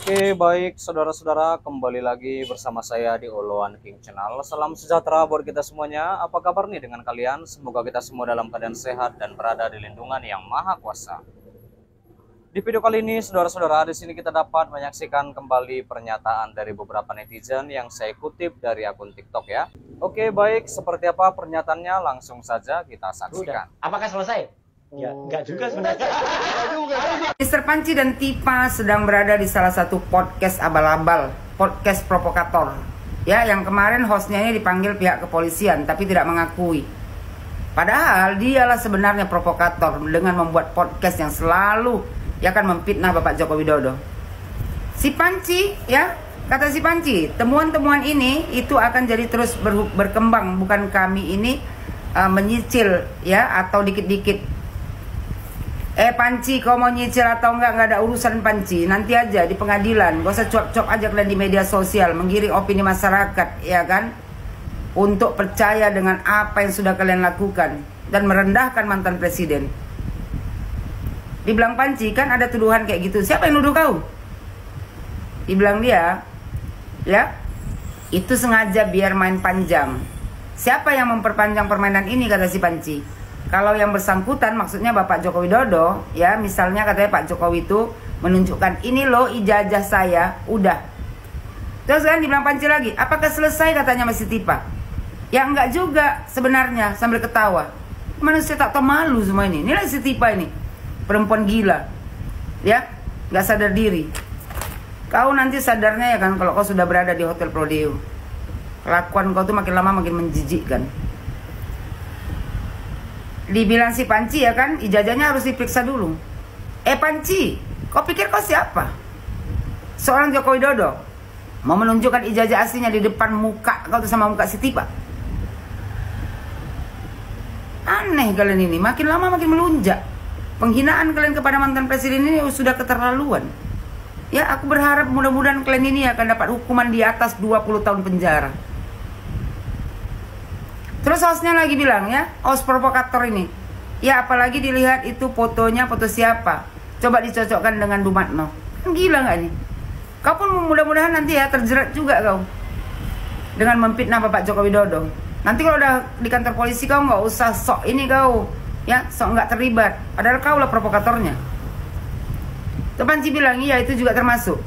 Oke, baik saudara-saudara, kembali lagi bersama saya di Oloan King Channel. Salam sejahtera buat kita semuanya. Apa kabar nih dengan kalian? Semoga kita semua dalam keadaan sehat dan berada di lindungan yang Maha Kuasa. Di video kali ini, saudara-saudara, di sini kita dapat menyaksikan kembali pernyataan dari beberapa netizen yang saya kutip dari akun TikTok ya. Oke, baik, seperti apa pernyataannya? Langsung saja kita saksikan. Apakah selesai? Ya, enggak juga sebenarnya. Mr. Panci dan Tipa sedang berada di salah satu podcast abal-abal, podcast provokator. Ya, yang kemarin hostnya ini dipanggil pihak kepolisian tapi tidak mengakui. Padahal dialah sebenarnya provokator dengan membuat podcast yang selalu akan memfitnah Bapak Joko Widodo. Si Panci, ya, kata si Panci, temuan-temuan ini itu akan jadi terus berkembang, bukan kami ini menyicil ya atau dikit-dikit. Panci, kau mau nyicil atau enggak ada urusan Panci. Nanti aja di pengadilan. Gak usah cuap-cuap aja kalian di media sosial, menggiring opini masyarakat, ya kan? Untuk percaya dengan apa yang sudah kalian lakukan dan merendahkan mantan presiden. Dibilang Panci, kan ada tuduhan kayak gitu. Siapa yang nuduh kau? Dibilang dia, ya, itu sengaja biar main panjang. Siapa yang memperpanjang permainan ini, kata si Panci? Kalau yang bersangkutan maksudnya Bapak Joko Widodo, ya, misalnya katanya Pak Jokowi itu menunjukkan ini loh ijazah saya, udah. Terus kan dibilang Panci lagi, apakah selesai, katanya masih Tipa. Ya enggak juga sebenarnya, sambil ketawa. Manusia tak tahu malu semua ini. Inilah si Tipa ini, perempuan gila, ya, nggak sadar diri. Kau nanti sadarnya ya kan kalau kau sudah berada di Hotel Prodeo. Kelakuan kau tuh makin lama makin menjijikkan. Dibilang si Panci ya kan, ijazahnya harus diperiksa dulu. Panci, kau pikir kau siapa? Seorang Joko Widodo mau menunjukkan ijazah aslinya di depan muka kau tuh sama muka si Tipa. Aneh kalian ini, makin lama makin melunjak. Penghinaan kalian kepada mantan presiden ini sudah keterlaluan. Ya, aku berharap mudah-mudahan kalian ini akan dapat hukuman di atas 20 tahun penjara. Terus hostnya lagi bilang ya, host provokator ini, ya apalagi dilihat itu fotonya, foto siapa? Coba dicocokkan dengan Dumatno. Gila nggak nih? Kau pun mudah-mudahan nanti ya terjerat juga kau dengan memfitnah Bapak Joko Widodo. Nanti kalau udah di kantor polisi kau nggak usah sok ini kau, ya sok nggak terlibat. Padahal kau lah provokatornya. Tuh Panci bilang iya itu juga termasuk.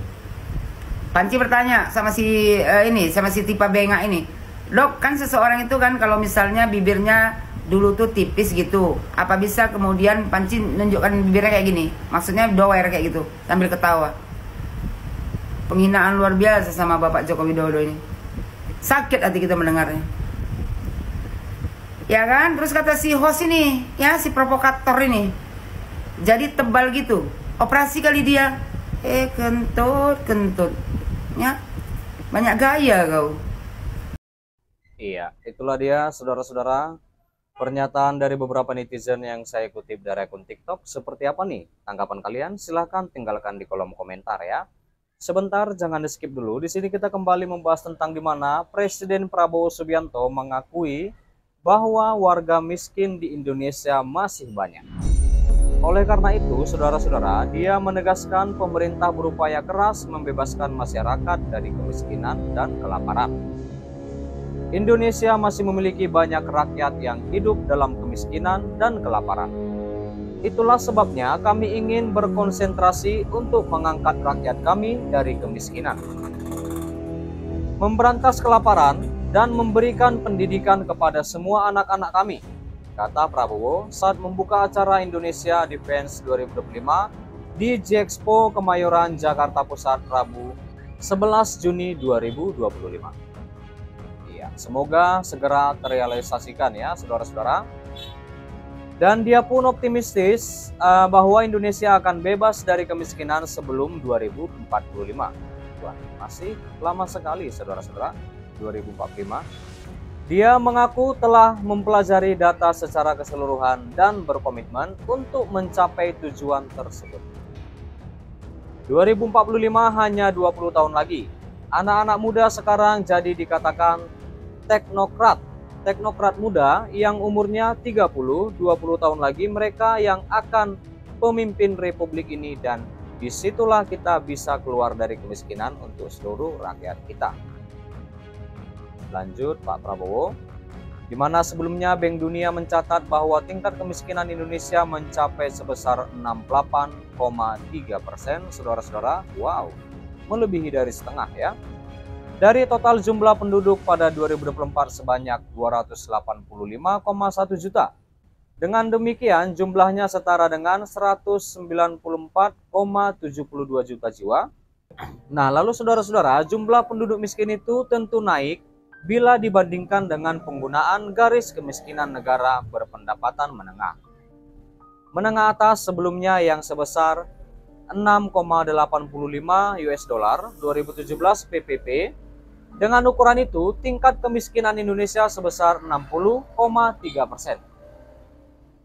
Panci bertanya sama si sama si Tipa Benga ini. Dok, kan seseorang itu kan kalau misalnya bibirnya dulu tuh tipis gitu, apa bisa kemudian Panci nunjukkan bibirnya kayak gini? Maksudnya doer kayak gitu, sambil ketawa. Penghinaan luar biasa sama Bapak Joko Widodo ini. Sakit hati kita mendengarnya. Ya kan? Terus kata si host ini, ya si provokator ini, jadi tebal gitu. Operasi kali dia. Kentut. Ya, banyak gaya kau. Iya, itulah dia saudara-saudara pernyataan dari beberapa netizen yang saya kutip dari akun TikTok. Seperti apa nih tanggapan kalian? Silahkan tinggalkan di kolom komentar ya. Sebentar, jangan di skip dulu. Di sini kita kembali membahas tentang di mana Presiden Prabowo Subianto mengakui bahwa warga miskin di Indonesia masih banyak. Oleh karena itu, saudara-saudara, dia menegaskan pemerintah berupaya keras membebaskan masyarakat dari kemiskinan dan kelaparan. Indonesia masih memiliki banyak rakyat yang hidup dalam kemiskinan dan kelaparan. Itulah sebabnya kami ingin berkonsentrasi untuk mengangkat rakyat kami dari kemiskinan, memberantas kelaparan, dan memberikan pendidikan kepada semua anak-anak kami, kata Prabowo saat membuka acara Indonesia Defense 2025 di J-Expo Kemayoran, Jakarta Pusat, Rabu 11 Juni 2025. Semoga segera terrealisasikan ya saudara-saudara. Dan dia pun optimistis bahwa Indonesia akan bebas dari kemiskinan sebelum 2045. Wah, masih lama sekali saudara-saudara, 2045. Dia mengaku telah mempelajari data secara keseluruhan dan berkomitmen untuk mencapai tujuan tersebut. 2045 hanya 20 tahun lagi. Anak-anak muda sekarang jadi dikatakan teknokrat muda yang umurnya 30-20 tahun lagi mereka yang akan pemimpin republik ini dan Disitulah kita bisa keluar dari kemiskinan untuk seluruh rakyat kita. Lanjut Pak Prabowo, di mana sebelumnya Bank Dunia mencatat bahwa tingkat kemiskinan Indonesia mencapai sebesar 68,3%, saudara-saudara. Wow, melebihi dari setengah ya. Dari total jumlah penduduk pada 2024 sebanyak 285,1 juta. Dengan demikian jumlahnya setara dengan 194,72 juta jiwa. Nah, lalu saudara-saudara, jumlah penduduk miskin itu tentu naik bila dibandingkan dengan penggunaan garis kemiskinan negara berpendapatan menengah. Menengah atas sebelumnya yang sebesar 6,85 US dollar 2017 PPP. Dengan ukuran itu, tingkat kemiskinan Indonesia sebesar 60,3%.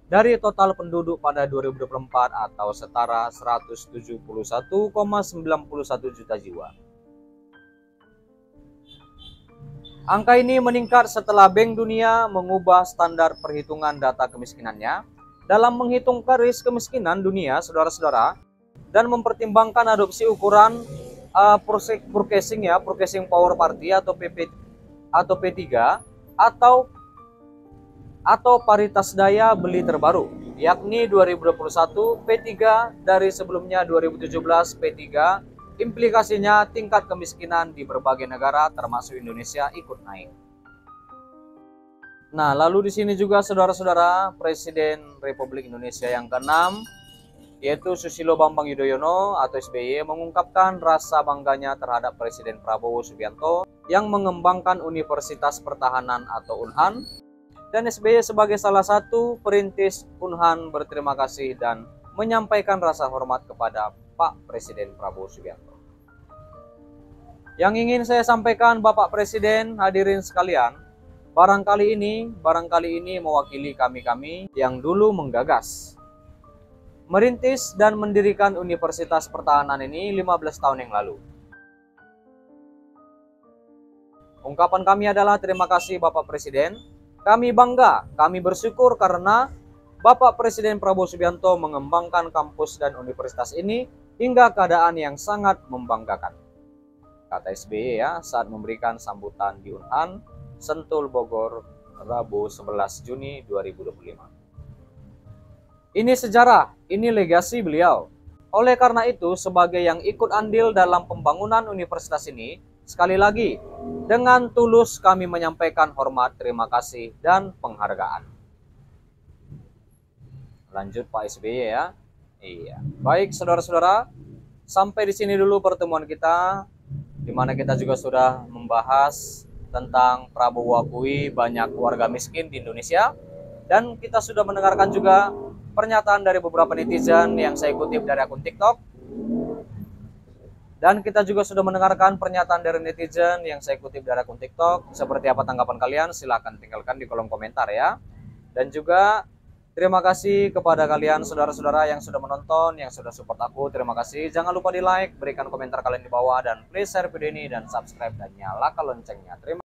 Dari total penduduk pada 2024 atau setara 171,91 juta jiwa. Angka ini meningkat setelah Bank Dunia mengubah standar perhitungan data kemiskinannya dalam menghitung garis kemiskinan dunia, saudara-saudara, dan mempertimbangkan adopsi ukuran Purchasing Power Parity atau P3 atau paritas daya beli terbaru, yakni 2021 P3 dari sebelumnya 2017 P3. Implikasinya tingkat kemiskinan di berbagai negara termasuk Indonesia ikut naik. Nah, lalu di sini juga saudara-saudara, Presiden Republik Indonesia yang ke-6 yaitu Susilo Bambang Yudhoyono atau SBY mengungkapkan rasa bangganya terhadap Presiden Prabowo Subianto yang mengembangkan Universitas Pertahanan atau UNHAN, dan SBY sebagai salah satu perintis UNHAN berterima kasih dan menyampaikan rasa hormat kepada Pak Presiden Prabowo Subianto. Yang ingin saya sampaikan Bapak Presiden, hadirin sekalian, barangkali ini mewakili kami yang dulu menggagas, merintis dan mendirikan Universitas Pertahanan ini 15 tahun yang lalu. Ungkapan kami adalah terima kasih Bapak Presiden. Kami bangga, kami bersyukur karena Bapak Presiden Prabowo Subianto mengembangkan kampus dan universitas ini hingga keadaan yang sangat membanggakan, kata SBY ya saat memberikan sambutan di UNHAN, Sentul, Bogor, Rabu 11 Juni 2025. Ini sejarah, ini legasi beliau. Oleh karena itu, sebagai yang ikut andil dalam pembangunan universitas ini, sekali lagi, dengan tulus kami menyampaikan hormat, terima kasih, dan penghargaan. Lanjut Pak SBY ya. Iya. Baik saudara-saudara, sampai di sini dulu pertemuan kita, di mana kita juga sudah membahas tentang Prabowo akui banyak warga miskin di Indonesia, dan kita sudah mendengarkan juga pernyataan dari beberapa netizen yang saya kutip dari akun TikTok. Dan kita juga sudah mendengarkan pernyataan dari netizen yang saya kutip dari akun TikTok. Seperti apa tanggapan kalian? Silahkan tinggalkan di kolom komentar ya. Dan juga terima kasih kepada kalian saudara-saudara yang sudah menonton, yang sudah support aku. Terima kasih. Jangan lupa di like, berikan komentar kalian di bawah, dan please share video ini dan subscribe dan nyalakan loncengnya. Terima kasih.